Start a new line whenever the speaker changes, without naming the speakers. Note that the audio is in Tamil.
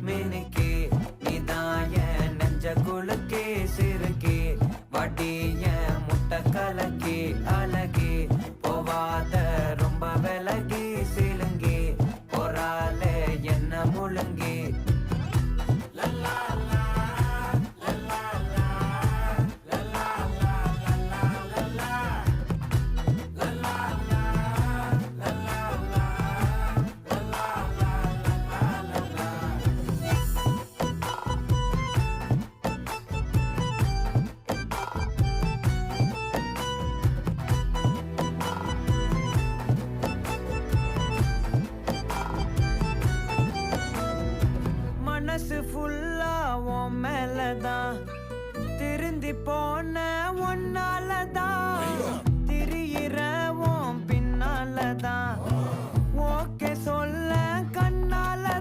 மினுக்கே நீதான் என் நெஞ்ச குலுக்கே சிறுக்கே வடிய முட்டை கலக்கே அழகே போவாத ரொம்ப விலகி சிலுங்கி போறாலே என்ன முழுங்கி மனசு ஃபுல்லா உன் மேலதான் திருந்தி போன ஒன்னாலதான் திரியிற உன் பின்னாலதான்